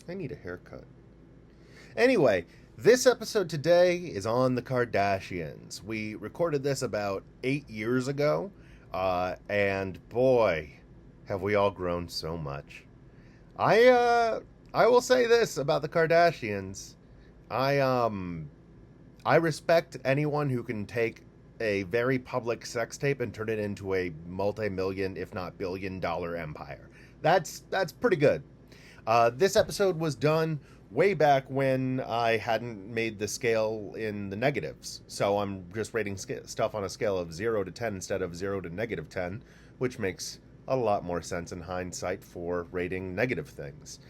I need a haircut. Anyway, this episode today is on the Kardashians. We recorded this about 8 years ago, and boy, have we all grown so much. I will say this about the Kardashians. I respect anyone who can take a very public sex tape and turn it into a multi-million, if not billion-dollar empire. That's pretty good. This episode was done way back when I hadn't made the scale in the negatives. So I'm just rating stuff on a scale of 0 to 10 instead of 0 to negative 10, which makes a lot more sense in hindsight for rating negative things.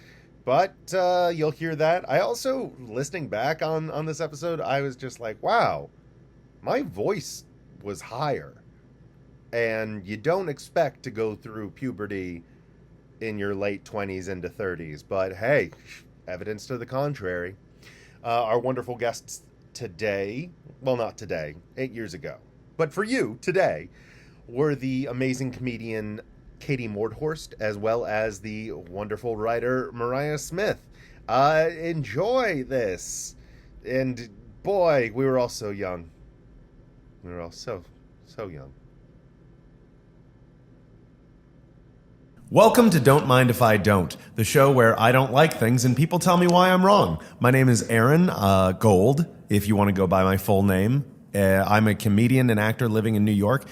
But you'll hear that. I also, listening back on this episode, I was just like, wow, my voice was higher. And you don't expect to go through puberty in your late 20s into 30s. But hey, evidence to the contrary. Our wonderful guests today, well, not today, 8 years ago, but for you, today, were the amazing comedian Katie Mordhorst, as well as the wonderful writer Mariah Smith. Enjoy this. And boy, we were all so young. We were all so young. Welcome to Don't Mind If I Don't, the show where I don't like things and people tell me why I'm wrong. My name is Aaron Gold, if you want to go by my full name. I'm a comedian and actor living in New York.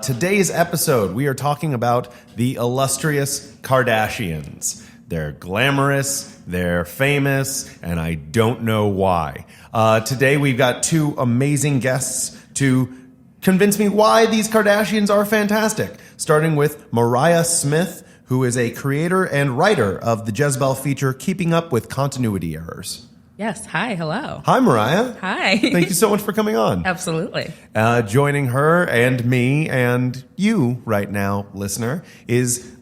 Today's episode, we are talking about the illustrious Kardashians. They're glamorous, they're famous, and I don't know why. Today we've got two amazing guests to convince me why these Kardashians are fantastic. Starting with Mariah Smith, who is a creator and writer of the Jezebel feature Keeping Up with Continuity Errors. Yes. Hi. Hello. Hi, Mariah. Hi. Thank you so much for coming on. Absolutely. Joining her and me and you right now, listener, is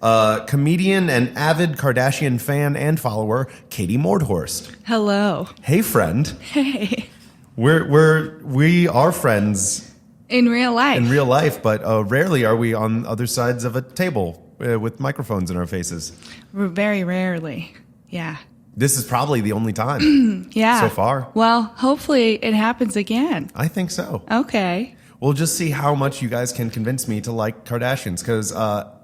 comedian and avid Kardashian fan and follower, Katie Mordhorst. Hello. Hey, friend. Hey. We are friends In real life. but rarely are we on other sides of a table with microphones in our faces. Very rarely. Yeah. This is probably the only time Yeah. so far. Well, hopefully it happens again. I think so. Okay. We'll just see how much you guys can convince me to like Kardashians, because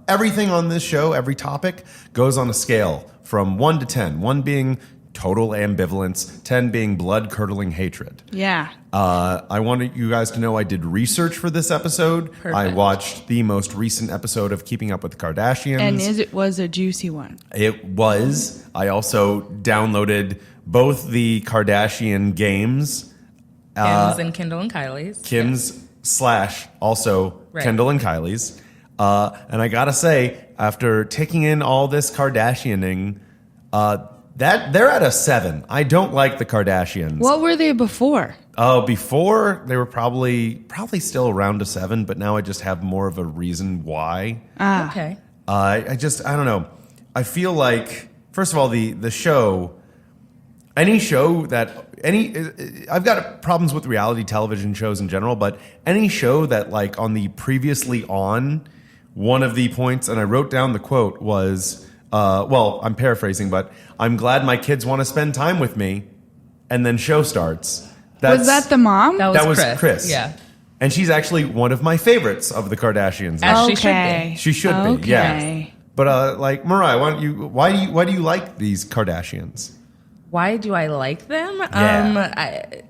everything on this show, every topic, goes on a scale from 1 to 10. 1 being total ambivalence, 10 being blood-curdling hatred. Yeah. I wanted you guys to know I did research for this episode. Perfect. I watched the most recent episode of Keeping Up with the Kardashians. And it was a juicy one. It was. I also downloaded both the Kardashian games. Kim's and Kendall and Kylie's. Kim's / also Right. Kendall and Kylie's. And I gotta say, after taking in all this Kardashianing, that they're at a 7. I don't like the Kardashians. What were they before? Oh, before they were probably still around a 7, but now I just have more of a reason why. Okay. I don't know. I feel like, first of all, the show, I've got problems with reality television shows in general, but any show that, like, on the previously on, one of the points, and I wrote down the quote, was, well, I'm paraphrasing, but I'm glad my kids want to spend time with me, and then show starts. Was that the mom? That was Chris. Yeah. And she's actually one of my favorites of the Kardashians. As she Okay. She should be, Okay. yeah. But like, Mariah, why do you like these Kardashians? Why do I like them? Yeah.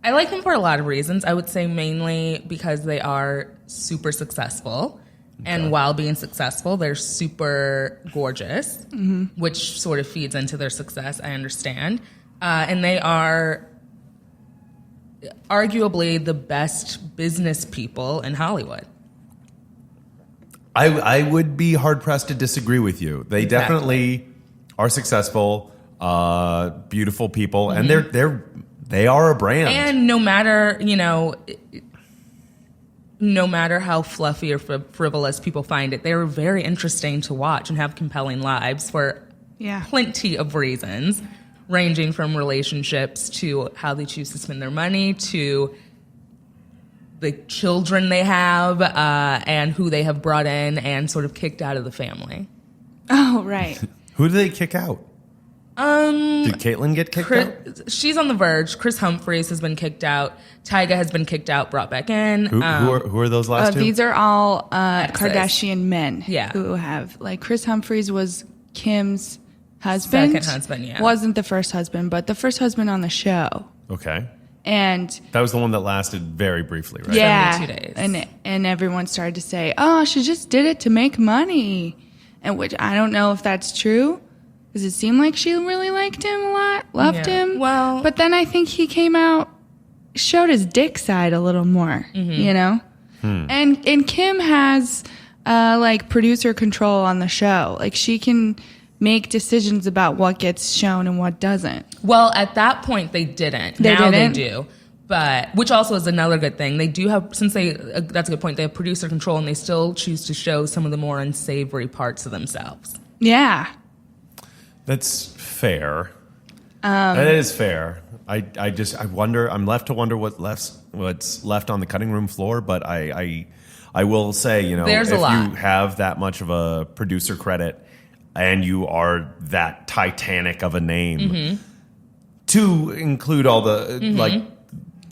I like them for a lot of reasons. I would say mainly because they are super successful. And while being successful, they're super gorgeous, which sort of feeds into their success, I understand. And they are arguably the best business people in Hollywood. I would be hard pressed to disagree with you. They definitely are successful, beautiful people, and they are a brand. And no matter how fluffy or frivolous people find it, they're very interesting to watch and have compelling lives for plenty of reasons, ranging from relationships to how they choose to spend their money to the children they have and who they have brought in and sort of kicked out of the family. Oh, right. Who do they kick out? Did Caitlyn get kicked out? She's on the verge. Chris Humphries has been kicked out. Tyga has been kicked out, brought back in. Who are those last two? These are all Kardashian men. Yeah. Who have, like, Chris Humphries was Kim's husband. Second husband, yeah. Wasn't the first husband, but the first husband on the show. Okay. And that was the one that lasted very briefly, right? Yeah. 2 days. And everyone started to say, oh, she just did it to make money. And which I don't know if that's true. Because it seemed like she really liked him a lot, loved him. Well, but then I think he came out, showed his dick side a little more, you know? And Kim has, like, producer control on the show. Like, she can make decisions about what gets shown and what doesn't. Well, at that point, they didn't. They do. But, which also is another good thing. They do have, since that's a good point, they have producer control and they still choose to show some of the more unsavory parts of themselves. Yeah. That's fair. That is fair. I wonder. I'm left to wonder what's left on the cutting room floor. But I will say, you know, There's a lot. you have that much of a producer credit and you are that Titanic of a name, to include all the like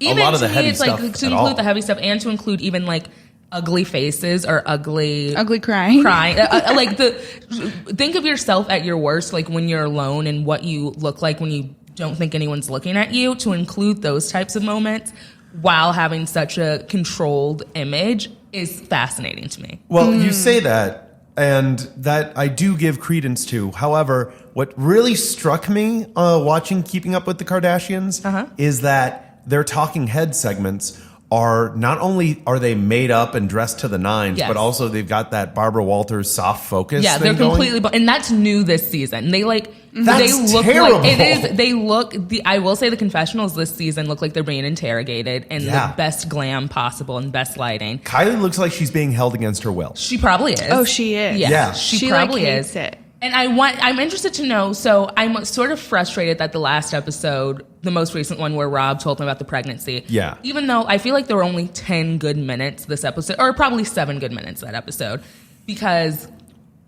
even a lot of the to me, heavy it's stuff. like to include the heavy stuff and to include even like ugly faces or ugly crying. Like think of yourself at your worst, like when you're alone and what you look like when you don't think anyone's looking at you. To include those types of moments while having such a controlled image is fascinating to me. Well, you say that, and that I do give credence to. However, what really struck me watching Keeping Up with the Kardashians is that their talking head segments are not only are they made up and dressed to the nines, but also they've got that Barbara Walters soft focus. Yeah, they're completely, and that's new this season. They look terrible. like it is. They look. I will say the confessionals this season look like they're being interrogated in the best glam possible and best lighting. Kylie looks like she's being held against her will. She probably is. Oh, she is. Yeah. She probably like, is. hates it. And I'm interested to know, so I'm sort of frustrated that the last episode, the most recent one where Rob told them about the pregnancy. Yeah. Even though I feel like there were only 10 good minutes this episode, or probably 7 good minutes that episode, because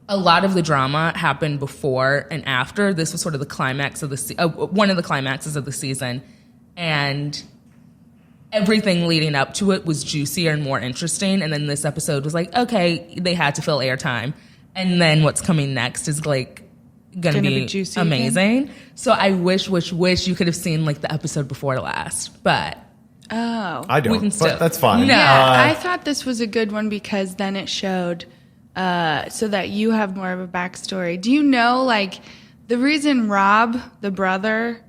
a lot of the drama happened before and after. This was sort of the climax of one of the climaxes of the season. And everything leading up to it was juicier and more interesting. And then this episode was like, okay, they had to fill airtime. And then what's coming next is like gonna be juicy amazing. Again. So I wish you could have seen like the episode before last, but I don't. We can still, but that's fine. No, I thought this was a good one because then it showed so that you have more of a backstory. Do you know, like, the reason Rob, the brother,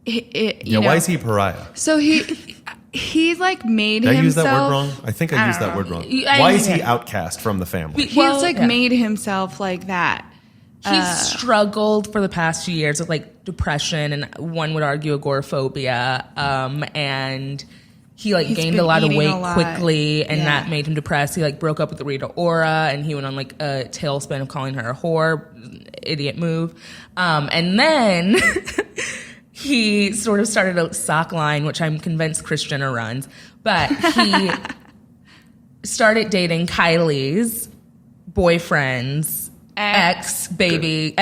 why is he pariah? So he like made Did himself. I use that word wrong? I think I used that word wrong. Why is he outcast from the family? He's made himself like that. He's struggled for the past few years with like depression and one would argue agoraphobia. And he like gained a lot of weight quickly and that made him depressed. He like broke up with Rita Ora and he went on like a tailspin of calling her a whore. Idiot move. And then he sort of started a sock line, which I'm convinced Kris Jenner runs. But he started dating Kylie's boyfriend's ex-fiance,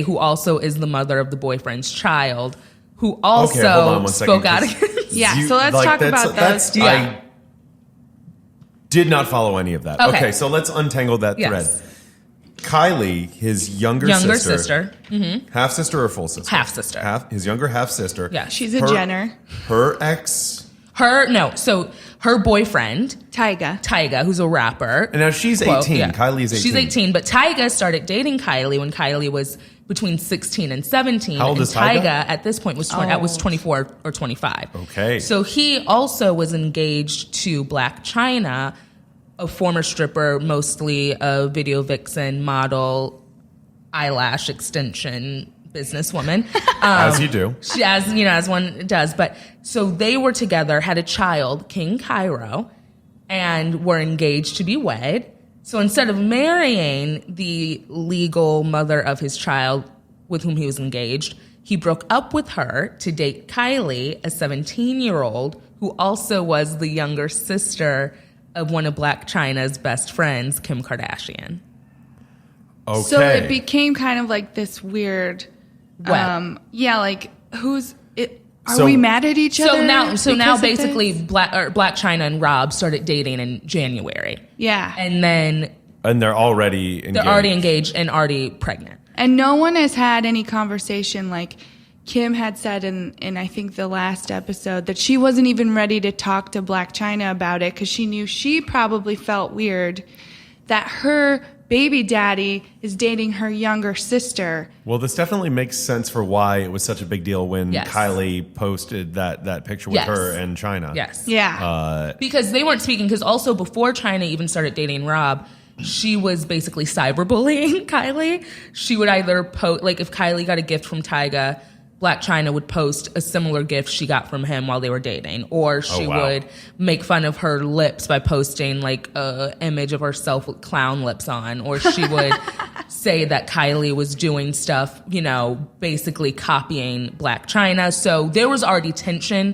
who also is the mother of the boyfriend's child, who also spoke out against. Yeah, so let's talk about those. I did not follow any of that. Okay, so let's untangle that thread. Kylie, his younger sister. Mm-hmm. Half sister or full sister? Half sister. His younger half sister. Yeah, she's a Jenner. Her ex. So her boyfriend, Tyga, who's a rapper. And now she's 18. Kylie's 18. She's 18, but Tyga started dating Kylie when Kylie was between 16 and 17. How old is Tyga? At this point was 24 or 25. Okay. So he also was engaged to Black China, a former stripper, mostly a video vixen, model, eyelash extension businesswoman. As you do. As one does. But so they were together, had a child, King Cairo, and were engaged to be wed. So instead of marrying the legal mother of his child with whom he was engaged, he broke up with her to date Kylie, a 17-year-old, who also was the younger sister of one of Blac Chyna's best friends, Kim Kardashian. Okay. So it became kind of like this weird What? Yeah, like who's it? Are we mad at each other? So now basically Black China and Rob started dating in January. Yeah. And then they're already engaged and already pregnant. And no one has had any conversation like Kim had said in I think the last episode that she wasn't even ready to talk to Black China about it because she knew she probably felt weird that her baby daddy is dating her younger sister. Well, this definitely makes sense for why it was such a big deal when Kylie posted that picture with her and China. Yes. Yeah. Because they weren't speaking, because also before China even started dating Rob, she was basically cyberbullying Kylie. She would either post, like if Kylie got a gift from Tyga, Black China would post a similar gift she got from him while they were dating. Or she would make fun of her lips by posting like a image of herself with clown lips on. Or she would say that Kylie was doing stuff, you know, basically copying Black China. So there was already tension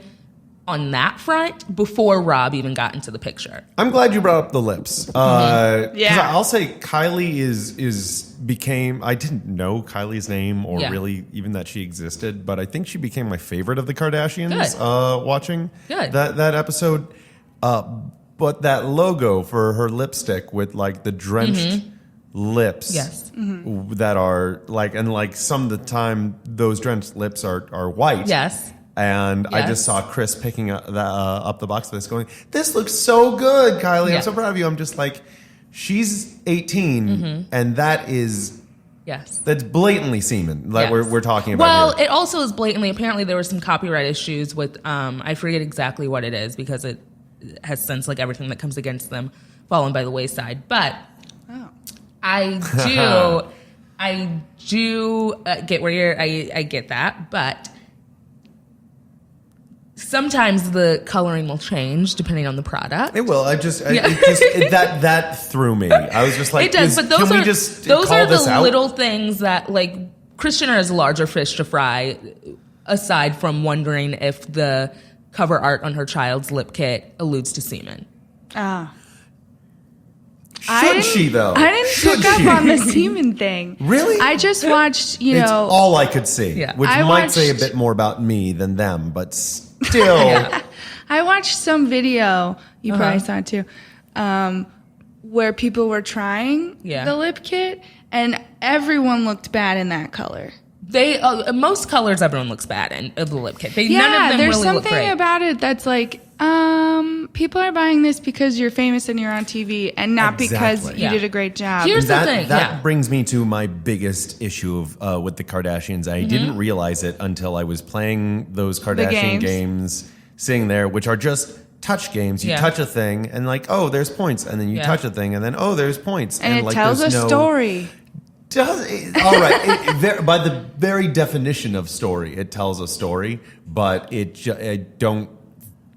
on that front before Rob even got into the picture. I'm glad you brought up the lips. Yeah. I'll say Kylie became, I didn't know Kylie's name or really even that she existed, but I think she became my favorite of the Kardashians watching that episode. But that logo for her lipstick with like the drenched lips that are like, and like some of the time those drenched lips are white. Yes. And I just saw Chris picking up the box of this going, this looks so good, Kylie. I'm so proud of you. I'm just like, she's 18 and that is... Yes. That's blatantly semen that we're talking about. Well, here. it also is blatantly, apparently there were some copyright issues with, I forget exactly what it is because it has since like everything that comes against them fallen by the wayside. But I do get where I get that, but sometimes the coloring will change depending on the product. It will. That threw me. I was just like, it does. But those are the out? little things that like Kris Jenner has a larger fish to fry. Aside from wondering if the cover art on her child's lip kit alludes to semen. Should she though? I didn't pick up on the semen thing. Really? I just watched. It's all I could see, which might say a bit more about me than them, but. Still. I watched some video, you probably saw it too, where people were trying the lip kit, and everyone looked bad in that color. They most colors everyone looks bad in of the lip kit. None of them there's really look great. There's something about it that's like, people are buying this because you're famous and you're on TV, and not because you did a great job. Here's the thing. That brings me to my biggest issue of with the Kardashians. I didn't realize it until I was playing those Kardashian games, sitting there, which are just touch games. You touch a thing, and like, oh, there's points, and then you touch a thing, and then oh, there's points, and it like, tells a story. All right. By the very definition of story, it tells a story, but I don't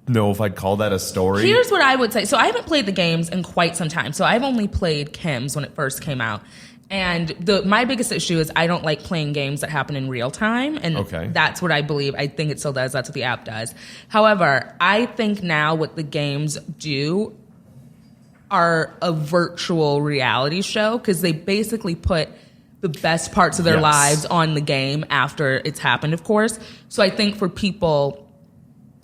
know if I'd call that a story. Here's what I would say. So I haven't played the games in quite some time. So I've only played Kim's when it first came out. And my biggest issue is I don't like playing games that happen in real time. And that's what I believe. I think it still does. That's what the app does. However, I think now what the games do are a virtual reality show because they basically put the best parts of their lives on the game after it's happened, of course. So I think for people,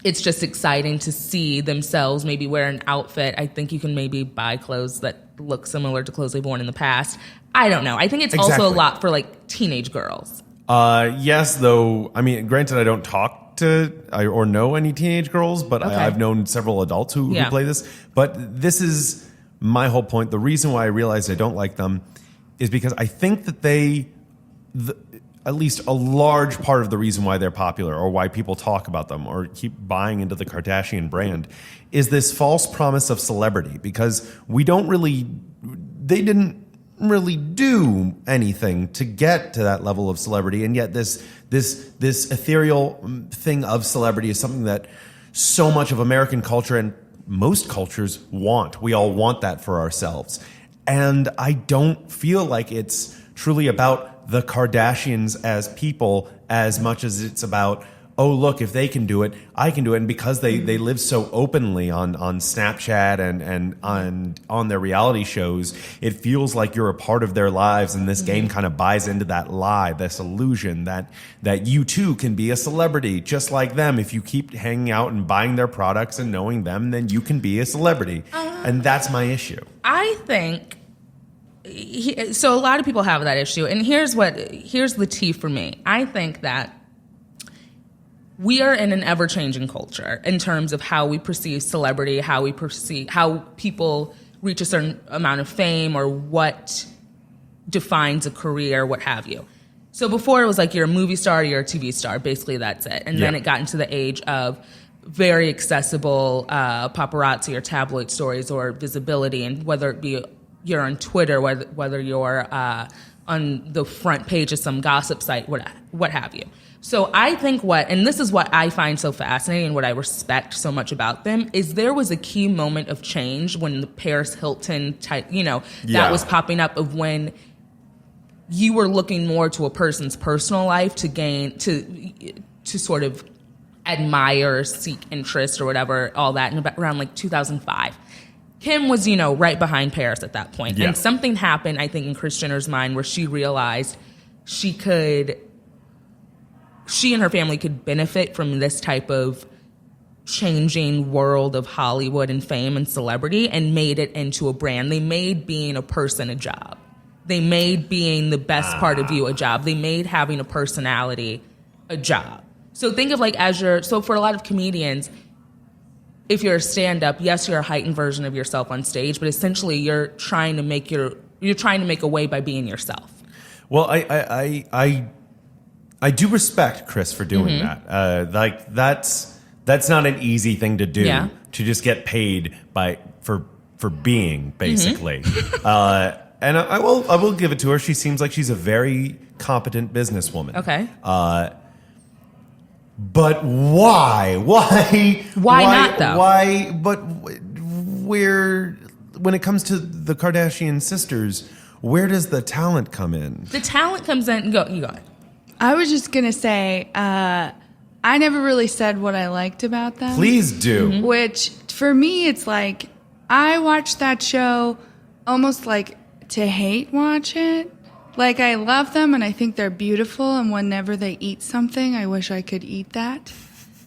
it's just exciting to see themselves maybe wear an outfit. I think you can maybe buy clothes that look similar to clothes they've worn in the past. I don't know. I think it's also a lot for like teenage girls. Yes, though. I mean, granted, I don't talk to or know any teenage girls, but I've known several adults who play this. But this is my whole point. The reason why I realized I don't like them is because I think that at least a large part of the reason why they're popular or why people talk about them or keep buying into the Kardashian brand is this false promise of celebrity because they didn't really do anything to get to that level of celebrity. And yet this ethereal thing of celebrity is something that so much of American culture and most cultures want. We all want that for ourselves. And I don't feel like it's truly about the Kardashians as people as much as it's about oh, look, if they can do it, I can do it. And because they live so openly on Snapchat and on their reality shows, it feels like you're a part of their lives. And this game kind of buys into that lie, this illusion that you too can be a celebrity just like them. If you keep hanging out and buying their products and knowing them, then you can be a celebrity. And that's my issue. I think... So a lot of people have that issue. And here's the tea for me. I think that we are in an ever-changing culture in terms of how we perceive celebrity, how people reach a certain amount of fame, or what defines a career, what have you. So before it was like you're a movie star, you're a TV star, basically that's it. And then it got into the age of very accessible paparazzi or tabloid stories or visibility, and whether it be you're on Twitter, whether you're on the front page of some gossip site, what have you. So I think and this is what I find so fascinating and what I respect so much about them, is there was a key moment of change when the Paris Hilton type, that was popping up, of when you were looking more to a person's personal life to sort of admire, seek interest or whatever, all that, in around like 2005. Kim was, right behind Paris at that point. Yeah. And something happened, I think, in Kris Jenner's mind where she realized she and her family could benefit from this type of changing world of Hollywood and fame and celebrity, and made it into a brand. They made being a person a job. They made being the best part of you a job. They made having a personality a job. So think of like so for a lot of comedians, if you're a stand-up, yes, you're a heightened version of yourself on stage, but essentially you're trying to make a way by being yourself. Well, I do respect Kris for doing that. That's not an easy thing to do. Yeah. To just get paid for being, basically. And I will give it to her. She seems like she's a very competent businesswoman. Okay. But why? Why not, though? Why? But when it comes to the Kardashian sisters, where does the talent come in? The talent comes in. You go. I was just going to say, I never really said what I liked about them. Please do. Which, for me, it's like, I watched that show almost like to hate watch it. Like, I love them, and I think they're beautiful, and whenever they eat something, I wish I could eat that.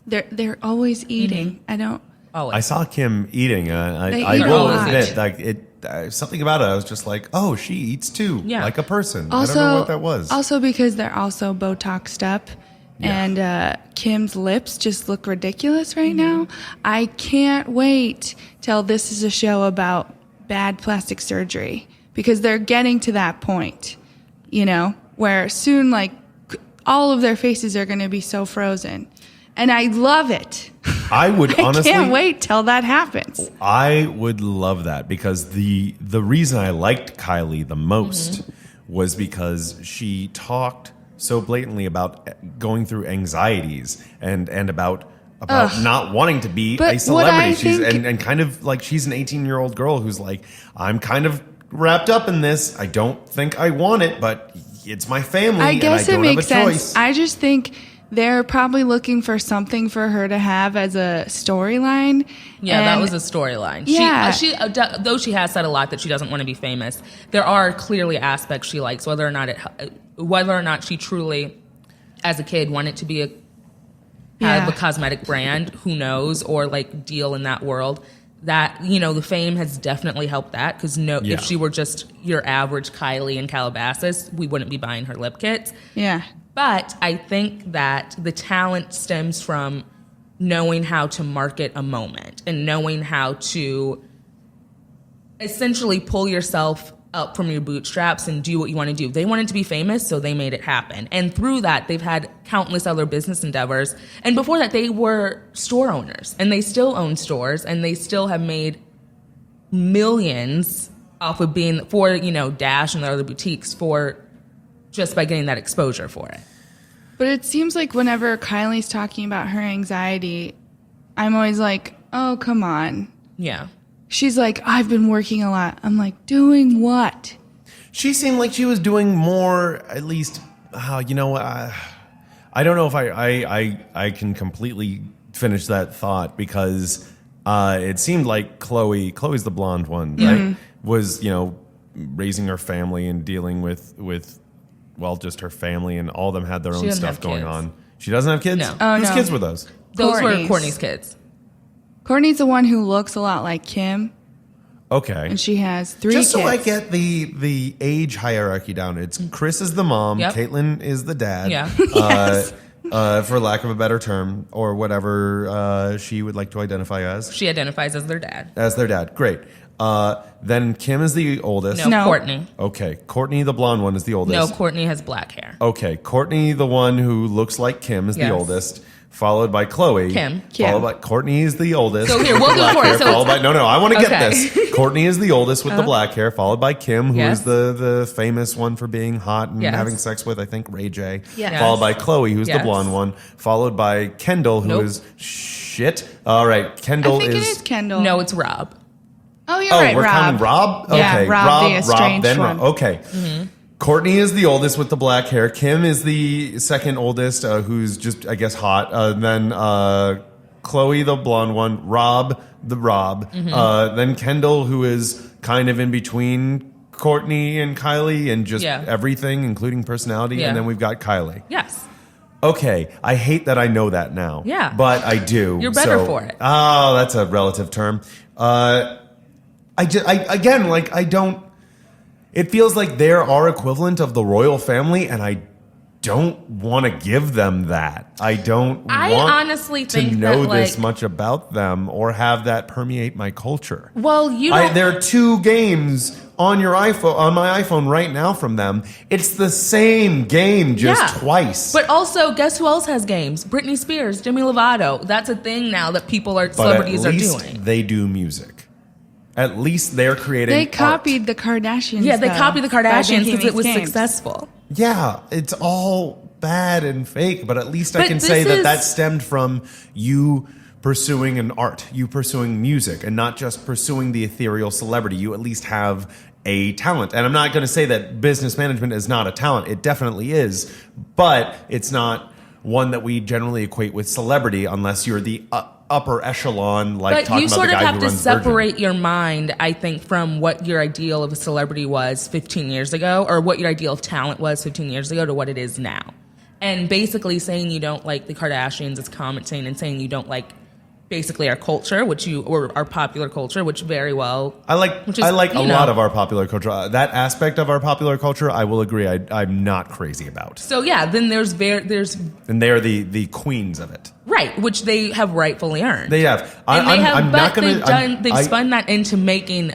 They're always eating. I don't... I saw Kim eating. I eat a will lot. admit, like something about it, I was just like, oh, she eats too, like a person. Also, I don't know what that was. Also because they're also Botoxed up, and Kim's lips just look ridiculous right now. I can't wait till this is a show about bad plastic surgery, because they're getting to that point, where soon, like, all of their faces are going to be so frozen. And I love it. I would honestly... I can't wait till that happens. I would love that, because the reason I liked Kylie the most was because she talked so blatantly about going through anxieties and about not wanting to be a celebrity. And kind of like, she's an 18-year-old girl who's like, I'm kind of wrapped up in this. I don't think I want it, but it's my family. I guess and I don't it makes have a sense. choice. I just think they're probably looking for something for her to have as a storyline. Yeah, that was a storyline. Yeah. She though she has said a lot that she doesn't want to be famous, there are clearly aspects she likes, whether or not she truly, as a kid, wanted to be have a cosmetic brand, who knows, or like deal in that world. That, the fame has definitely helped that, because if she were just your average Kylie in Calabasas, we wouldn't be buying her lip kits. Yeah. But I think that the talent stems from knowing how to market a moment and knowing how to essentially pull yourself up from your bootstraps and do what you want to do. They wanted to be famous, so they made it happen. And through that, they've had countless other business endeavors. And before that, they were store owners, and they still own stores, and they still have made millions off of being for, Dash and their other boutiques for just by getting that exposure for it. But it seems like whenever Kylie's talking about her anxiety, I'm always like, oh, come on. Yeah. She's like, I've been working a lot. I'm like, doing what? She seemed like she was doing more, at least, I I don't know if I can completely finish that thought because it seemed like Chloe's the blonde one, right? Was, raising her family and dealing with just her family, and all of them had their own stuff going on. She doesn't have kids? No. Oh, Whose no. kids were those? Those were Courtney's kids. Courtney's the one who looks a lot like Kim, Okay. and she has 3 Just kids. so I get the age hierarchy down, it's Chris is the mom, Yep. Caitlyn is the dad. Yeah. Yes. For lack of a better term, or whatever she would like to identify as. She identifies as their dad. As their dad. Great. Then Kim is the oldest. No, No. Courtney. Okay. Courtney, the blonde one, is the oldest. No, Courtney has black hair. Okay. Courtney, the one who looks like Kim, is the Yes. oldest. Followed by Chloe. Kim. Followed by Courtney is the oldest. So here, we'll do Black Courtney. hair, So followed by, no, I want to get Okay. this. Courtney is the oldest with the black hair, followed by Kim, who Yes. is the famous one for being hot and Yes. having sex with, I think, Ray J. Yes. Followed by Chloe, who's the Yes. blonde one. Followed by Kendall, who Nope. is shit. All right, Kendall I think it is Kendall. No, it's Rob. Oh, you're Oh, right, we're Rob. counting Rob? Yeah, Okay, Rob, the estranged then one. Rob. Okay. Courtney is the oldest with the black hair. Kim is the second oldest, who's just, I guess, hot. Then Chloe, the blonde one. Rob, the Rob. Then Kendall, who is kind of in between Courtney and Kylie and just everything, including personality. Yeah. And then we've got Kylie. Yes. Okay, I hate that I know that now. Yeah. But I do. You're better for it. Oh, that's a relative term. I don't. It feels like they're our equivalent of the royal family, and I don't want to give them that. I don't I want honestly to think know that, this like- much about them or have that permeate my culture. Well, you don't. There are 2 games on your iPhone, on my iPhone right now from them. It's the same game, just twice. But also, guess who else has games? Britney Spears, Demi Lovato. That's a thing now that celebrities at are least doing. they do music. At least they're creating They art. copied the Kardashians. Yeah, they though, copied the by Kardashians making because it was these games. successful. Yeah, it's all bad and fake, but at least I But can this say that is- that stemmed from you pursuing an art, you pursuing music, and not just pursuing the ethereal celebrity. You at least have a talent. And I'm not going to say that business management is not a talent. It definitely is, but it's not one that we generally equate with celebrity unless you're the upper echelon, like But talking you about sort the of guy have who to runs Virgin. separate your mind, I think, from what your ideal of a celebrity was 15 years ago, or what your ideal of talent was 15 years ago, to what it is now. And basically saying you don't like the Kardashians is commenting and saying you don't like basically our culture, or our popular culture, which very well. I like which is, a you know. lot of our popular culture. That aspect of our popular culture, I will agree, I'm not crazy about. So yeah, then there's And they're the queens of it. right, which they have rightfully earned. They have. And they have, I'm but not gonna. they've spun that into making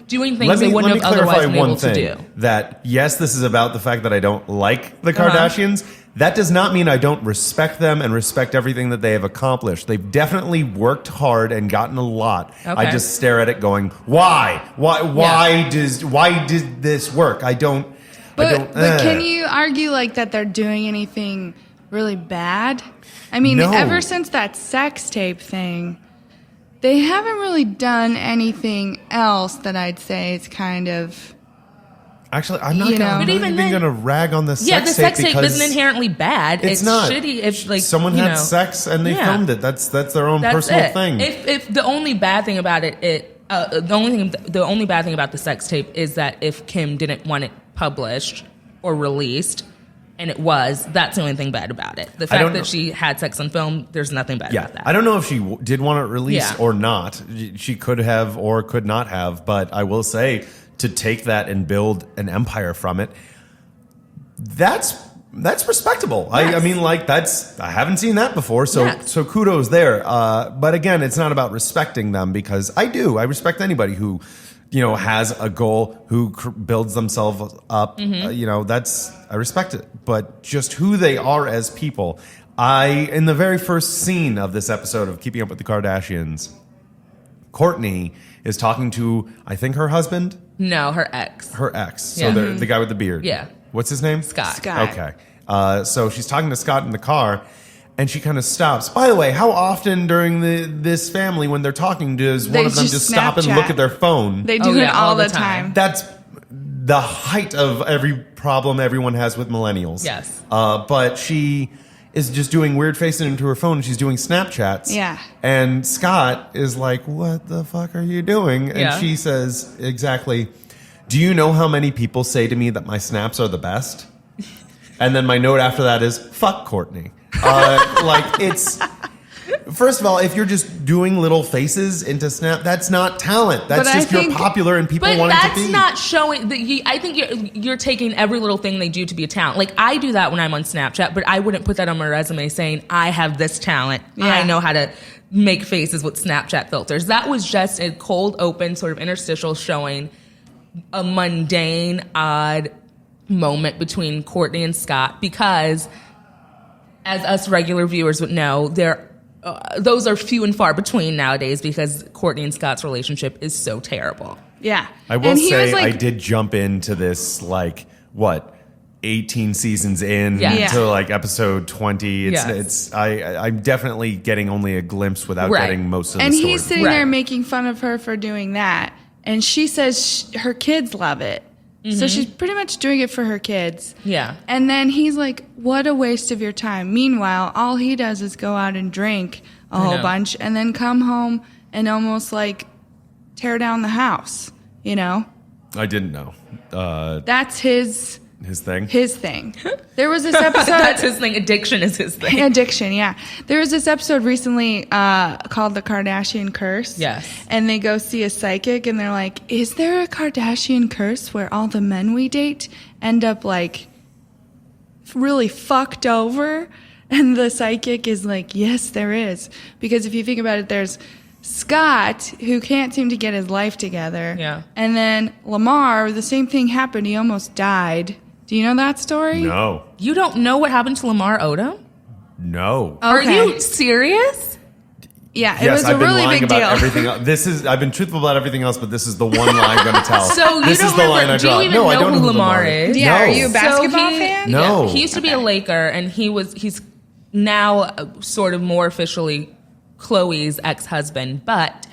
doing things Let they me wouldn't have clarify otherwise been one able to thing. do. That yes, this is about the fact that I don't like the Uh-huh. Kardashians. That does not mean I don't respect them and respect everything that they have accomplished. They've definitely worked hard and gotten a lot. I Okay. just stare at it, going, "Why? Why did this work? I don't." But can you argue like that they're doing anything really bad? I mean, No. ever since that sex tape thing, they haven't really done anything else that I'd say is kind of. Actually, I'm not You know. going But even then- to rag on the sex Yeah, the sex tape because isn't inherently bad. It's not. shitty if like someone you had know, sex and they Yeah. filmed it. That's their own That's personal it. thing. If the only bad thing about the only bad thing about the sex tape is that if Kim didn't want it published or released, and it was, that's the only thing bad about it. The don't fact know. that she had sex on film, there's nothing bad Yeah, about that. I don't know if she did want it released Yeah. or not. She could have or could not have, but I will say to take that and build an empire from it, that's respectable. Yes. I mean, like I haven't seen that before, so Yes. so kudos there. But again, it's not about respecting them because I respect anybody who has a goal, who builds themselves up. I respect it. But just who they are as people. In the very first scene of this episode of Keeping Up with the Kardashians, Courtney is talking to, I think, her husband? No, her ex. Her ex. So Yeah. the guy with the beard. Yeah. What's his name? Scott. Scott. Okay. So she's talking to Scott in the car, and she kind of stops. By the way, how often during this family, when they're talking, does one They of them just just stop and Snapchat. look at their phone? They do Oh, it yeah, all all the the time. time. the height of every problem everyone has with millennials. Yes. But she is just doing weird faces into her phone. She's doing Snapchats. Yeah. And Scott is like, what the fuck are you doing? And Yeah. she says, exactly, do you know how many people say to me that my snaps are the best? And then my note after that is, fuck Courtney. It's... First of all, if you're just doing little faces into Snap, that's not talent. That's just you're popular and people want it to be. But that's not showing. I think you're taking every little thing they do to be a talent. Like, I do that when I'm on Snapchat, but I wouldn't put that on my resume saying, I have this talent. Yeah. I know how to make faces with Snapchat filters. That was just a cold open sort of interstitial showing a mundane, odd moment between Courtney and Scott because, as us regular viewers would know, those are few and far between nowadays because Courtney and Scott's relationship is so terrible. Yeah. I will say I did jump into this, 18 seasons in to episode 20. I'm definitely getting only a glimpse without getting most of the story. And he's sitting there making fun of her for doing that. And she says her kids love it. So she's pretty much doing it for her kids. Yeah. And then he's like, what a waste of your time. Meanwhile, all he does is go out and drink a whole bunch and then come home and almost tear down the house, you know? I didn't know. That's his thing? His thing. There was this episode. That's his thing. Addiction is his thing. Addiction, yeah. There was this episode recently called The Kardashian Curse. Yes. And they go see a psychic and they're like, is there a Kardashian curse where all the men we date end up really fucked over? And the psychic is like, yes, there is. Because if you think about it, there's Scott, who can't seem to get his life together. Yeah. And then Lamar, the same thing happened. He almost died. Do you know that story? No. You don't know what happened to Lamar Odom? No. Are you serious? Yeah, it was a really big deal. I've been truthful about everything else, but this is the one lie I'm going to tell. So this is the line I draw. Do you even know I don't who know Lamar is? Yeah, no. Are you a basketball fan? No. Yeah, he used to be a Laker, and he's now sort of more officially Khloe's ex-husband, but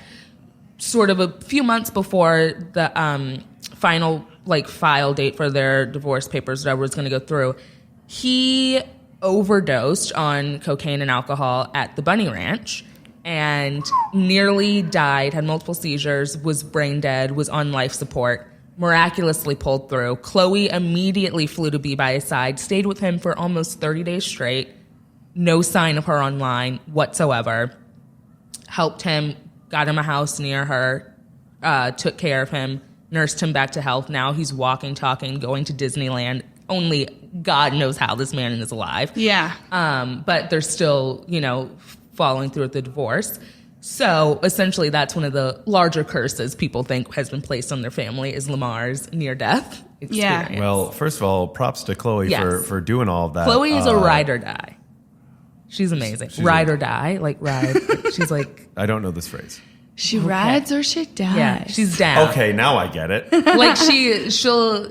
sort of a few months before the final file date for their divorce papers, whatever was going to go through, he overdosed on cocaine and alcohol at the Bunny Ranch and nearly died, had multiple seizures, was brain dead, was on life support, miraculously pulled through. Khloe immediately flew to be by his side, stayed with him for almost 30 days straight, no sign of her online whatsoever, helped him, got him a house near her, took care of him, nursed him back to health. Now he's walking, talking, going to Disneyland. Only God knows how this man is alive. Yeah. But they're still, following through with the divorce. So essentially that's one of the larger curses people think has been placed on their family is Lamar's near-death experience. Yeah. Well, first of all, props to Khloe for doing all of that. Khloe is a ride or die. She's amazing. Ride or die, ride. She's I don't know this phrase. She rides or she dies. Yeah, she's down. Okay, now I get it. She'll,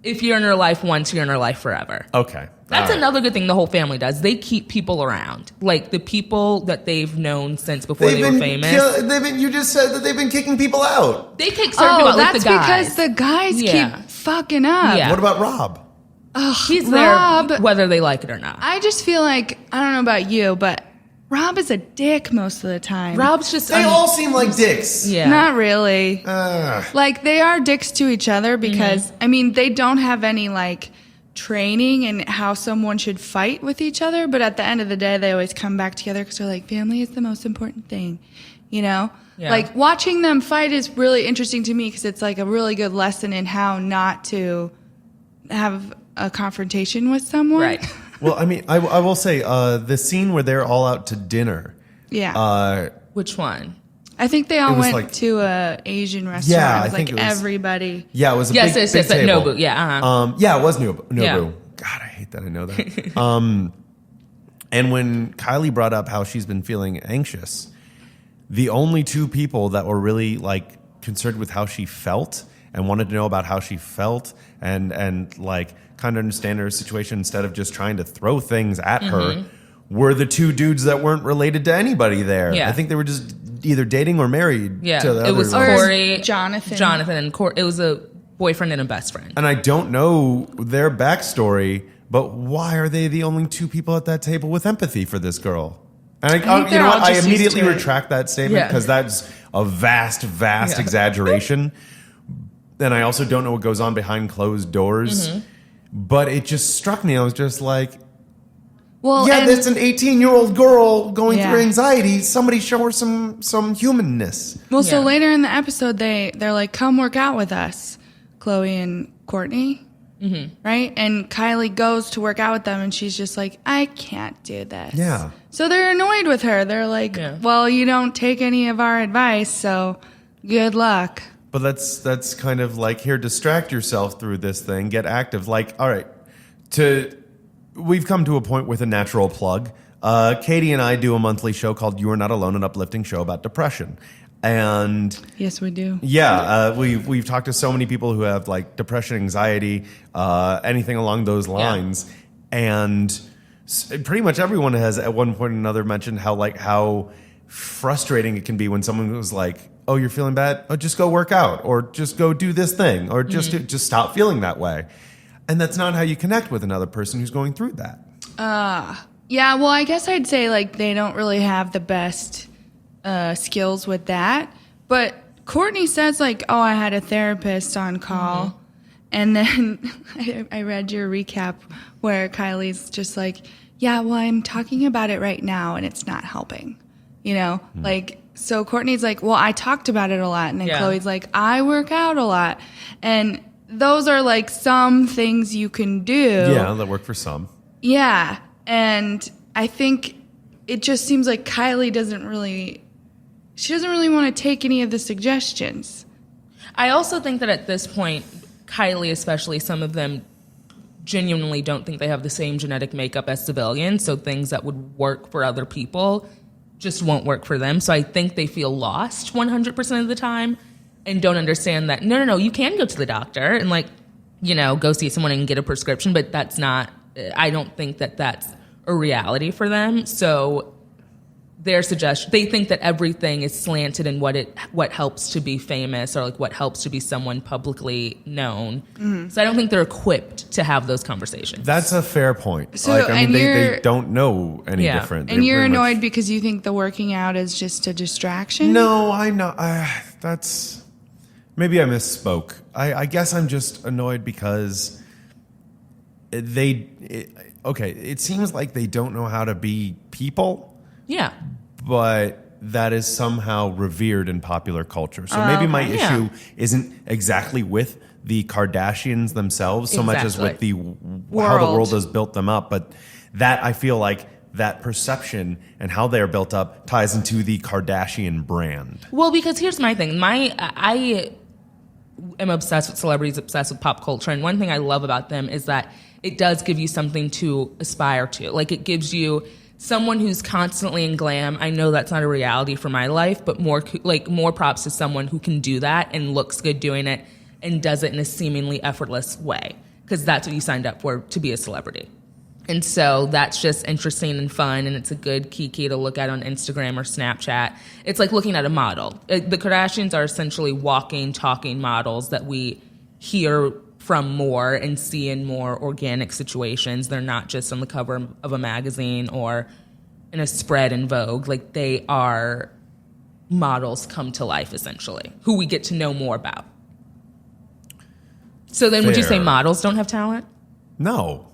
if you're in her life once, you're in her life forever. Okay. That's another good thing the whole family does. They keep people around. The people that they've known since before they were famous. You just said that they've been kicking people out. They kick certain people out, that's the guys. because the guys keep fucking up. Yeah. What about Rob? He's Rob, there whether they like it or not. I just feel like, I don't know about you, but Rob is a dick most of the time. Rob's just... They all seem like dicks. Yeah. Not really. They are dicks to each other because, they don't have any, training in how someone should fight with each other, but at the end of the day, they always come back together because they're like, family is the most important thing, Yeah. Watching them fight is really interesting to me because it's a really good lesson in how not to have a confrontation with someone. Right. Well, I will say the scene where they're all out to dinner. Yeah. Which one? I think they all went to a Asian restaurant. Yeah, it was I think it was everybody. Yeah, it was a yes, big at table. Nobu. Yeah. Yeah, it was Nobu. Yeah. God, I hate that I know that. And when Kylie brought up how she's been feeling anxious, the only two people that were really concerned with how she felt and wanted to know about how she felt and kind of understand her situation instead of just trying to throw things at her were the two dudes that weren't related to anybody there. Yeah. I think they were just either dating or married to the it was other. Corey, Jonathan and Corey. It was boyfriend and a best friend. And I don't know their backstory, but why are they the only two people at that table with empathy for this girl? And you know what? I immediately retract that statement because that's a vast exaggeration. And I also don't know what goes on behind closed doors. Mm-hmm. But it just struck me. I was just like, well, yeah, that's an 18-year-old girl going through anxiety. Somebody show her some humanness. Well, so later in the episode, they're like, come work out with us, Chloe and Courtney. Mm-hmm. Right? And Kylie goes to work out with them, and she's just like, I can't do this. Yeah. So they're annoyed with her. They're like, well, you don't take any of our advice, so good luck. But that's kind of like, here, distract yourself through this thing, get active. Like, all right, we've come to a point with a natural plug. Katie and I do a monthly show called You Are Not Alone, an uplifting show about depression. And yes, we do. Yeah, we've talked to so many people who have like depression, anxiety, anything along those lines, and pretty much everyone has at one point or another mentioned how frustrating it can be when someone was like, "Oh, you're feeling bad? Oh, just go work out, or just go do this thing, or just stop feeling that way." And that's not how you connect with another person who's going through that. Yeah. Well, I guess I'd say like they don't really have the best skills with that. But Courtney says like, oh, I had a therapist on call. Mm-hmm. And then I read your recap where Kylie's just like, yeah, well, I'm talking about it right now and it's not helping. You know, like, so Courtney's like, well, I talked about it a lot. And then Chloe's like, I work out a lot. And those are like some things you can do. Yeah, that work for some. Yeah. And I think it just seems like Kylie doesn't really want to take any of the suggestions. I also think that at this point, Kylie especially, some of them genuinely don't think they have the same genetic makeup as civilians, so things that would work for other people just won't work for them. So I think they feel lost 100% of the time and don't understand that, no, you can go to the doctor and like, you know, go see someone and get a prescription, but that's not, I don't think that that's a reality for them. So their suggestion, they think that everything is slanted in what helps to be famous or like what helps to be someone publicly known. Mm-hmm. So I don't think they're equipped to have those conversations. That's a fair point. So, like, I mean, they don't know any different. And you're annoyed because you think the working out is just a distraction? No, I know. That's maybe I misspoke. I guess I'm just annoyed because it seems like they don't know how to be people. Yeah. But that is somehow revered in popular culture. So maybe my issue isn't exactly with the Kardashians themselves so much as with the how the world has built them up. But that, I feel like that perception and how they're built up ties into the Kardashian brand. Well, because here's my thing. I am obsessed with celebrities, obsessed with pop culture. And one thing I love about them is that it does give you something to aspire to. Like, it gives you someone who's constantly in glam. I know that's not a reality for my life, but more props to someone who can do that and looks good doing it and does it in a seemingly effortless way, because that's what you signed up for, to be a celebrity. And so that's just interesting and fun, and it's a good kiki to look at on Instagram or Snapchat. It's like looking at a model. The Kardashians are essentially walking, talking models that we hear from more and see in more organic situations. They're not just on the cover of a magazine or in a spread in Vogue. Like, they are models come to life, essentially, who we get to know more about. So then would you say models don't have talent? No.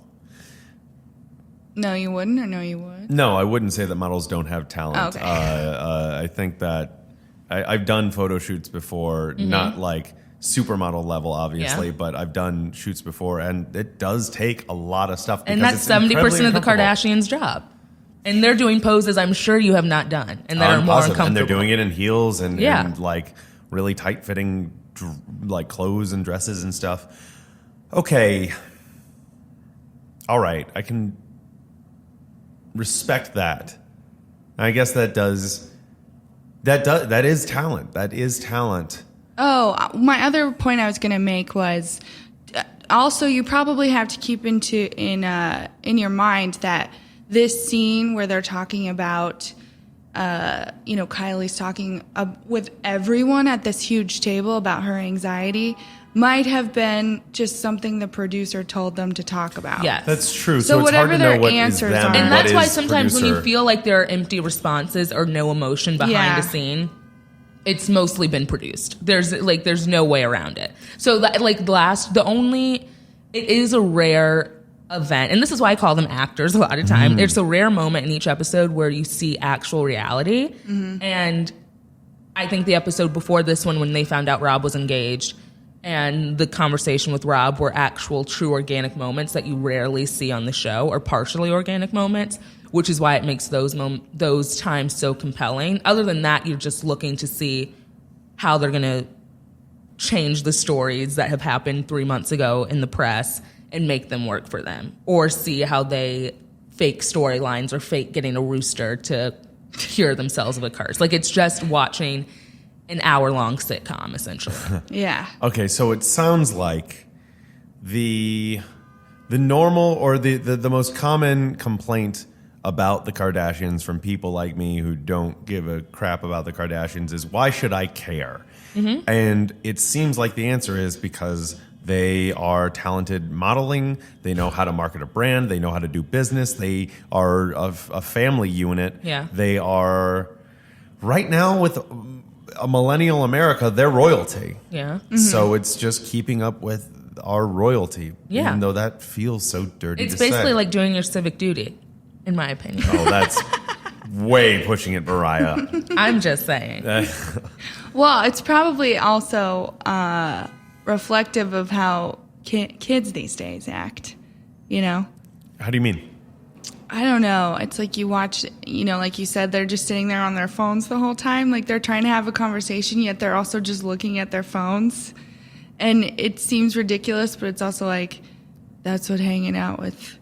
No, you wouldn't, or no, you would? No, I wouldn't say that models don't have talent. Okay. I think that I've done photo shoots before, not like supermodel level, obviously, but I've done shoots before, and it does take a lot of stuff. And that's 70% of the Kardashians' job. And they're doing poses I'm sure you have not done, and that are more uncomfortable. And they're doing it in heels and like really tight-fitting like clothes and dresses and stuff. Okay. All right. I can respect that. I guess that is talent. That is talent. Oh, my other point I was going to make was also you probably have to keep in your mind that this scene where they're talking about, Kylie's talking with everyone at this huge table about her anxiety might have been just something the producer told them to talk about. Yes. That's true. So it's whatever hard to know their what is answers them are. And what that's why is sometimes when you producer. feel like there are empty responses or no emotion behind a scene, it's mostly been produced. There's no way around it. So it is a rare event, and this is why I call them actors a lot of time. It's a rare moment in each episode where you see actual reality. And I think the episode before this one, when they found out Rob was engaged, and the conversation with Rob were actual, true, organic moments that you rarely see on the show, or partially organic moments, which is why it makes those times so compelling. Other than that, you're just looking to see how they're going to change the stories that have happened 3 months ago in the press and make them work for them, or see how they fake storylines or fake getting a rooster to cure themselves of a curse. Like, it's just watching an hour-long sitcom, essentially. Yeah. Okay, so it sounds like the normal or the most common complaint about the Kardashians from people like me who don't give a crap about the Kardashians is, why should I care? And it seems like the answer is because they are talented modeling. They know how to market a brand. They know how to do business. They are a family unit. Yeah. They are, right now with a millennial America, they're royalty. Yeah. So it's just keeping up with our royalty. Yeah. Even though that feels so dirty It's to say. basically like doing your civic duty, in my opinion. Oh, that's way pushing it, Mariah. I'm just saying. Well, it's probably also reflective of how kids these days act, you know? How do you mean? I don't know. It's like you watch, like you said, they're just sitting there on their phones the whole time. Like they're trying to have a conversation, yet they're also just looking at their phones. And it seems ridiculous, but it's also like, that's what hanging out with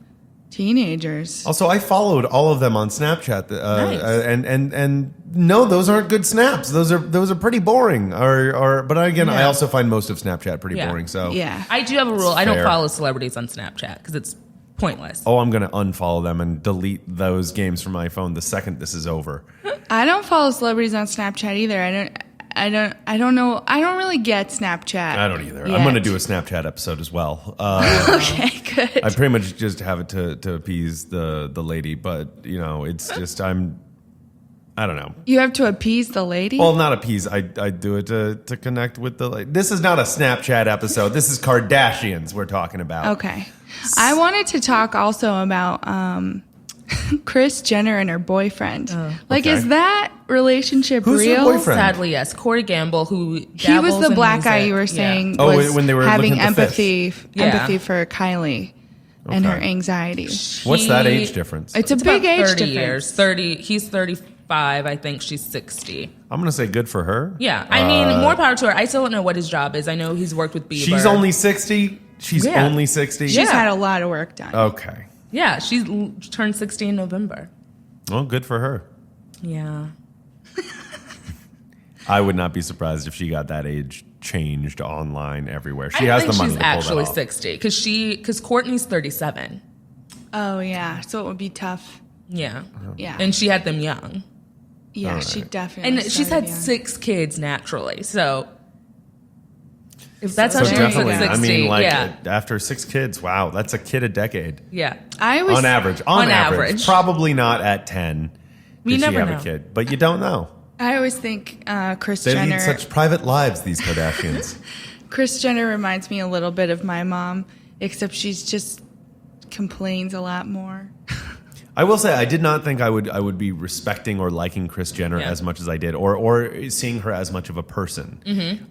teenagers. Also, I followed all of them on Snapchat, Nice. and no, those aren't good snaps. Those are pretty boring. But again, I also find most of Snapchat pretty Yeah. boring. So Yeah. I do have a rule. I don't fair. follow celebrities on Snapchat because it's pointless. Oh, I'm gonna unfollow them and delete those games from my phone the second this is over. I don't follow celebrities on Snapchat either. I don't know. I don't really get Snapchat. I don't either. yet. I'm gonna do a Snapchat episode as well. Okay, good. I pretty much just have it to appease the lady, but it's just I don't know. You have to appease the lady? Well, not appease. I do it to connect with the lady. This is not a Snapchat episode. This is Kardashians we're talking about. Okay. I wanted to talk also about Kris Jenner and her boyfriend. Okay. Is that relationship Who's her real? boyfriend? Sadly, yes. Corey Gamble, who He was dabbles the in black guy music. you were Yeah. saying Oh, was when they were having looking at the empathy Yeah. for Kylie and her anxiety. What's that He- age difference? It's a It's big about age 30 difference. years. 30. He's 35. I think she's 60. I'm gonna say good for her. Yeah. I mean, more power to her. I still don't know what his job is. I know he's worked with Bieber. She's only 60. She's Yeah. only 60. She's Yeah. had a lot of work done. Okay. Yeah. She's turned 60 in November. Well, good for her. Yeah. I would not be surprised if she got that age changed online everywhere. I She don't has think the money she's to pull actually that off. 60 because Courtney's 37. Oh, yeah. So it would be tough. Yeah. Yeah. And she had them young. Yeah, she definitely And she's had started young. 6 kids naturally. So if that's So how she was definitely, at 60, I mean, yeah. after 6 kids, wow, that's a kid a decade. Yeah. I was On average. On average. Probably not at 10 We did she never have know. a kid. But you don't know. I always think Kris They Jenner. lead such private lives, these Kardashians. Kris Jenner reminds me a little bit of my mom, except she's just complains a lot more. I will say I did not think I would be respecting or liking Kris Jenner Yeah. as much as I did, or seeing her as much of a person.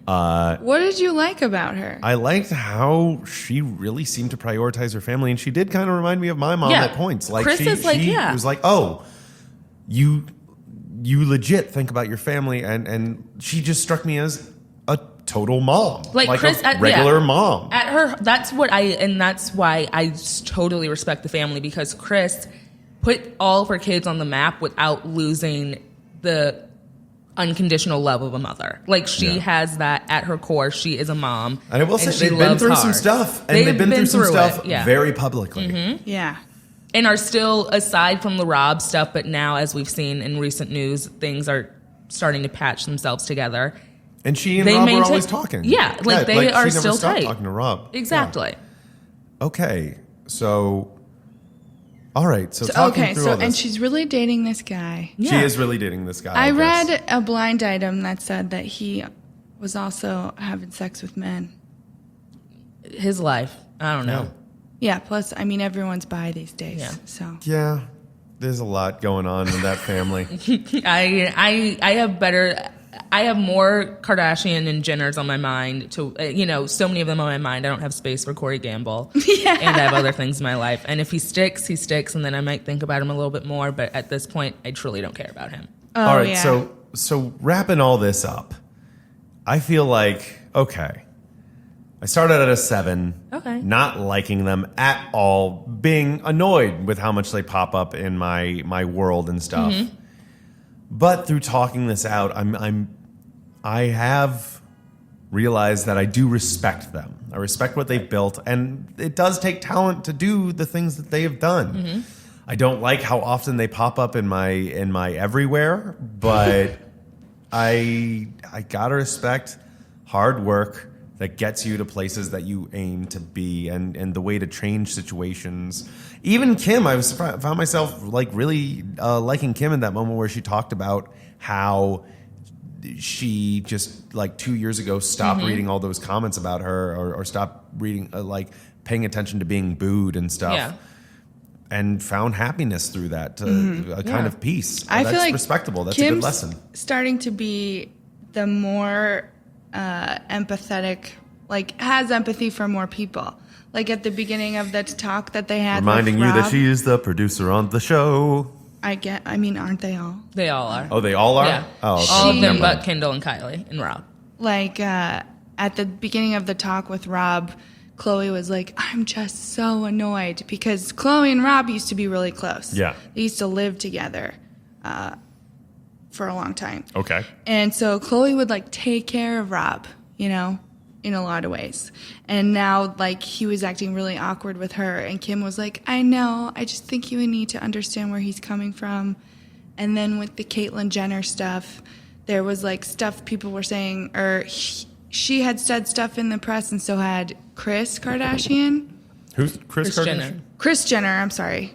What did you like about her? I liked how she really seemed to prioritize her family, and she did kind of remind me of my mom Yeah. at points. Like Kris she is like, yeah. was like, "Oh, you legit think about your family," and she just struck me as a total mom, Like Kris, a regular yeah. mom. At her, that's why I totally respect the family, because Kris put all of her kids on the map without losing the unconditional love of a mother. Like she has that at her core. She is a mom. And I will say she they've been loves through some hard. stuff, and they've been through some stuff it, yeah. very publicly. Yeah. And are still, aside from the Rob stuff, but now, as we've seen in recent news, things are starting to patch themselves together. And she and Rob were always talking. Yeah, like they are she never still stopped tight. talking to Rob. Exactly. Yeah. Okay, so all right, so talking through all this. And she's really dating this guy. She is really dating this guy. I read a blind item that said that he was also having sex with men. His life. I don't know. Yeah, plus, I mean, everyone's bi these days. Yeah. So. Yeah, there's a lot going on in that family. I have more Kardashian and Jenners on my mind. So many of them on my mind. I don't have space for Corey Gamble. Yeah. And I have other things in my life. And if he sticks, he sticks. And then I might think about him a little bit more. But at this point, I truly don't care about him. Oh, all right, yeah. so wrapping all this up, I feel like, okay, I started at a 7. Okay. Not liking them at all, being annoyed with how much they pop up in my world and stuff. Mm-hmm. But through talking this out, I have realized that I do respect them. I respect what they've built, and it does take talent to do the things that they have done. Mm-hmm. I don't like how often they pop up in my everywhere, but I gotta respect hard work that gets you to places that you aim to be, and the way to change situations. Even Kim, I found myself like really liking Kim in that moment where she talked about how she just like 2 years ago stopped reading all those comments about her, or stopped reading like paying attention to being booed and stuff. Yeah. And found happiness through that, a kind of peace. I That's feel like respectable. That's Kim's a good lesson. Starting to be the more empathetic, like has empathy for more people. Like at the beginning of that talk that they had, Reminding with you that Rob, she is the producer on the show. I mean, aren't they all? They all are. Oh, they all are? Yeah. Oh, okay. All of them Never mind. but Kendall and Kylie and Rob. Like at the beginning of the talk with Rob, Chloe was like, I'm just so annoyed because Chloe and Rob used to be really close. Yeah. They used to live together for a long time. Okay. And so Chloe would like take care of Rob, you know, in a lot of ways. And now like he was acting really awkward with her, and Kim was like, I know, I just think you would need to understand where he's coming from. And then with the Caitlyn Jenner stuff, there was like stuff people were saying, or she had said stuff in the press, and so had Kris Kardashian. Who's Kris Kardashian? Jenner.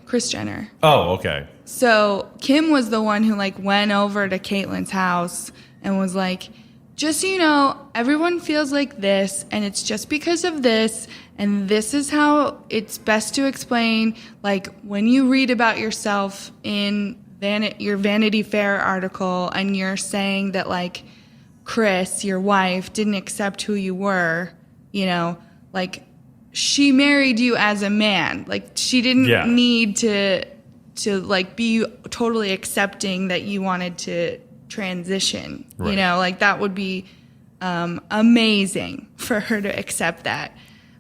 Kris Jenner. Oh, okay. So Kim was the one who like went over to Caitlyn's house and was like, just so you know, everyone feels like this, and it's just because of this, and this is how it's best to explain. Like when you read about yourself in your Vanity Fair article, and you're saying that like Kris, your wife, didn't accept who you were, you know, like she married you as a man. Like she didn't need to like be totally accepting that you wanted to transition. Right. You know, like that would be amazing for her to accept that.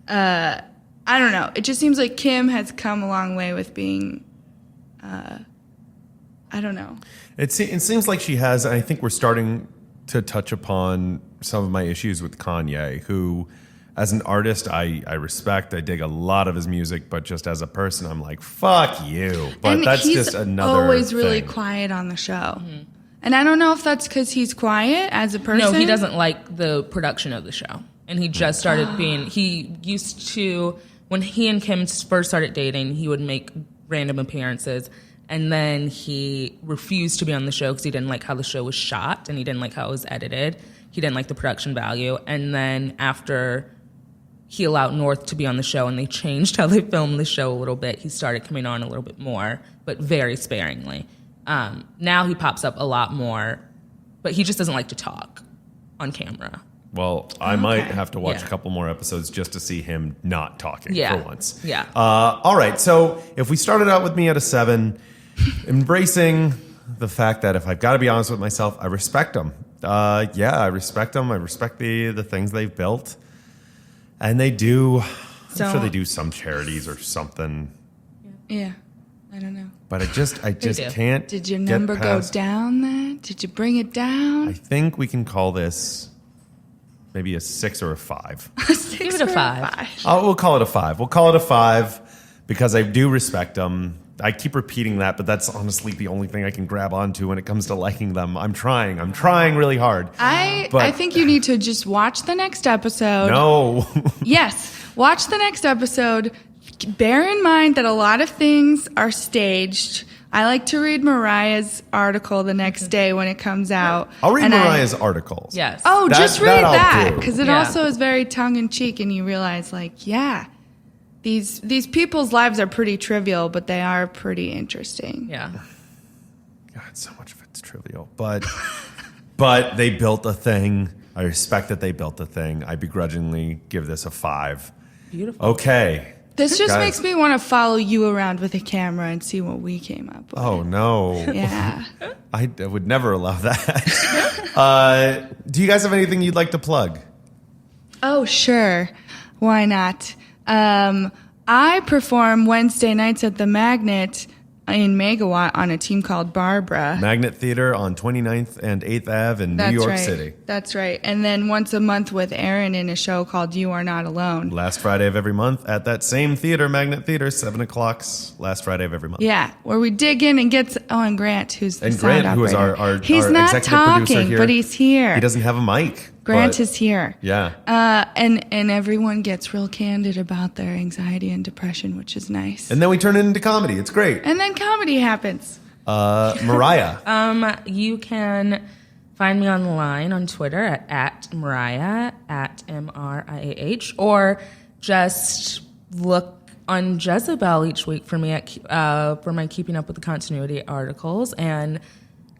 I don't know. It just seems like Kim has come a long way with being I don't know. It seems like she has, and I think we're starting to touch upon some of my issues with Kanye, who, as an artist, I respect. I dig a lot of his music, but just as a person, I'm like, fuck you. But and that's he's just another always really thing. quiet on the show. Mm-hmm. And I don't know if that's because he's quiet as a person. No, he doesn't like the production of the show. And he just started he used to, when he and Kim first started dating, he would make random appearances. And then he refused to be on the show because he didn't like how the show was shot and he didn't like how it was edited. He didn't like the production value. And then after he allowed North to be on the show and they changed how they filmed the show a little bit, he started coming on a little bit more, but very sparingly. Now he pops up a lot more, but he just doesn't like to talk on camera. Well, I might have to watch a couple more episodes just to see him not talking for once. Yeah. All right. So if we started out with me at a 7, embracing the fact that if I've got to be honest with myself, I respect them. I respect them. I respect the things they've built. And they do, I'm sure they do some charities or something. Yeah. I don't know. But I just can't. Did your number go down then? Did you bring it down? I think we can call this maybe a 6 or a 5. Give it a 5. Oh, we'll call it a 5. We'll call it a 5 because I do respect them. I keep repeating that, but that's honestly the only thing I can grab onto when it comes to liking them. I'm trying really hard. I think you need to just watch the next episode. No. Yes, watch the next episode. Bear in mind that a lot of things are staged. I like to read Mariah's article the next day when it comes out. I'll read Mariah's articles. Yes. Oh, just read that, because it Yeah. also is very tongue-in-cheek, and you realize, like, yeah, these people's lives are pretty trivial, but they are pretty interesting. Yeah. God, so much of it's trivial. But they built a thing. I respect that they built a thing. I begrudgingly give this a 5. Beautiful. Okay. This just Guys. makes me want to follow you around with a camera and see what we came up with. Oh, no. Yeah. I would never allow that. Do you guys have anything you'd like to plug? Oh, sure. Why not? I perform Wednesday nights at the Magnet in Megawatt on a team called Barbara. Magnet Theater on 29th and 8th Ave in New York City. That's right. And then once a month with Aaron in a show called You Are Not Alone. Last Friday of every month at that same theater, Magnet Theater, 7 o'clock, last Friday of every month. Yeah, where we dig in and get... and Grant, who's the sound Grant, who is operator. He's our not executive producer talking, here. but he's here. He doesn't have a mic. Grant is here. Yeah. And everyone gets real candid about their anxiety and depression, which is nice. And then we turn it into comedy. It's great. And then comedy happens. Mariah. You can find me online on Twitter at Mariah, at MRIAH, or just look on Jezebel each week for me for my Keeping Up with the Continuity articles. And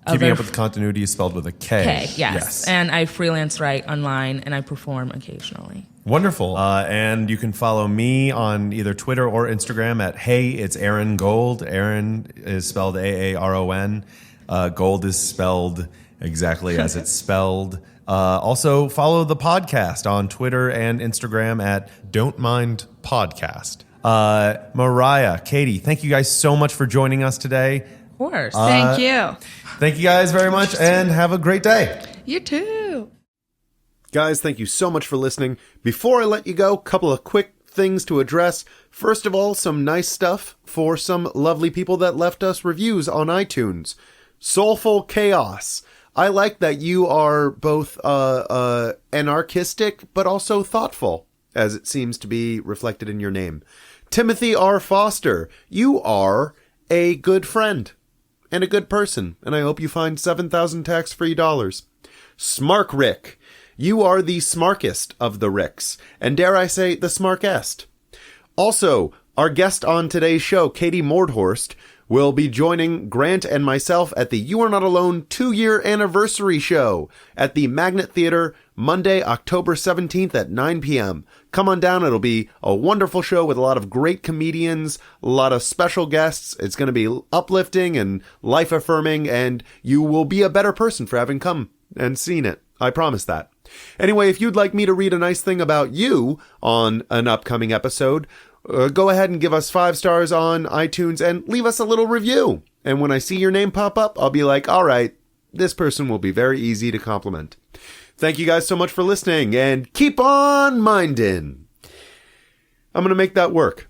Keeping Up with the Continuity is spelled with a K. K, yes. And I freelance write online, and I perform occasionally. Wonderful. And you can follow me on either Twitter or Instagram at Hey, it's Aaron Gold. Aaron is spelled Aaron. Gold is spelled exactly as it's spelled. Also, follow the podcast on Twitter and Instagram at Don't Mind Podcast. Mariah, Katie, thank you guys so much for joining us today. Of course. Thank you. Thank you guys very much, and have a great day. You too. Guys, thank you so much for listening. Before I let you go, a couple of quick things to address. First of all, some nice stuff for some lovely people that left us reviews on iTunes. Soulful Chaos. I like that you are both anarchistic, but also thoughtful, as it seems to be reflected in your name. Timothy R. Foster. You are a good friend and a good person, and I hope you find 7,000 tax-free dollars. Smark Rick. You are the smarkest of the Ricks, and dare I say, the smarkest. Also, our guest on today's show, Katie Mordhorst, will be joining Grant and myself at the You Are Not Alone 2-year anniversary show at the Magnet Theater, Monday, October 17th at 9 p.m. Come on down. It'll be a wonderful show with a lot of great comedians, a lot of special guests. It's going to be uplifting and life-affirming, and you will be a better person for having come and seen it. I promise that. Anyway, if you'd like me to read a nice thing about you on an upcoming episode, go ahead and give us 5 stars on iTunes and leave us a little review. And when I see your name pop up, I'll be like, all right, this person will be very easy to compliment. Thank you guys so much for listening, and keep on minding. I'm going to make that work.